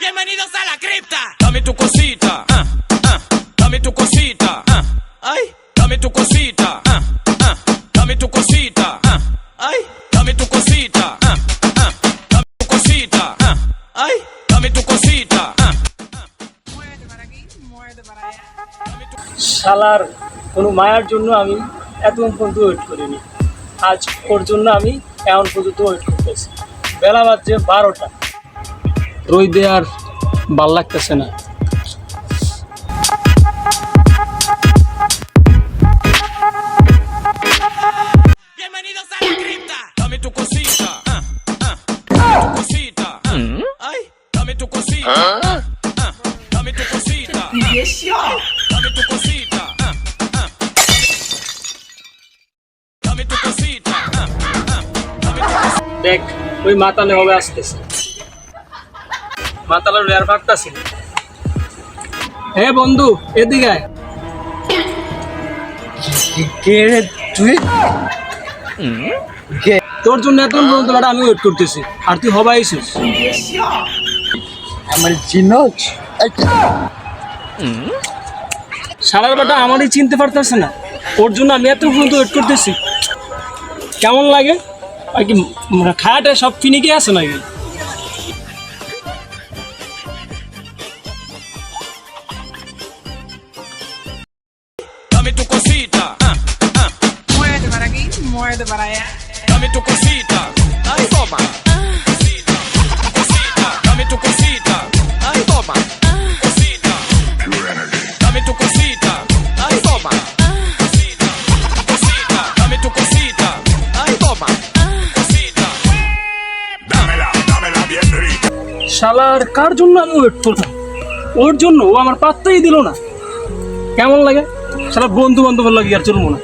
Bienvenidos a la cripta. Dame tu cosita, dame tu cosita, ay, dame tu cosita, dame tu cosita, ay, dame tu cosita, dame tu cosita, ay, dame tu cosita. Muévete para aquí, muévete para allá. শালার কোনো মায়ার জন্য আমি এতক্ষণ পর্যন্ত wait করিনি। আজ ওর জন্য আমি এমন পর্যন্ত ওয়েট করতেছি। বেলা বাজছে 12টা, রোদে আর ভাল লাগতেছে না। Bienvenidos a la cripta. Dame tu cosita, dame tu cosita, ay, dame tu cosita, dame tu cosita, dame tu cosita, dame tu cosita, dame tu cosita. দেখ ওই মাতালে হবে আসতেছে, মাতালের রেয়ার ভাগতাছে। হে বন্ধু এদিকে আয়। তোর জন্য এতক্ষণ পর্যন্ত বেটা আমি ওয়েট করতেছি আর তুই হবাই আইছিস। আমার চিনোচ সারার বেটা আমারই চিনতে পারতেছে না, ওর জন্য আমি এত পর্যন্ত ওয়েট করতেছি। কেমন লাগে আর কি খায়াটা সব ফিনিকে আছে নাকি? Dame tu cosita, Muévete para aquí, muévete para allá. dame tu cosita, ay, toma. Cosita, dame tu cosita, ay, toma. Cosita, dame tu cosita, ay, toma. Cosita, cosita, dame tu cosita, ay, toma. Cosita. Dámela bien rica. শালার কার জন্য আমি wait করলাম, ওর জন্য ও আমার পাত্তাই দিল না। কেমন লাগে শালা বন্ধু বান্ধবের লাগে আর চলবো না।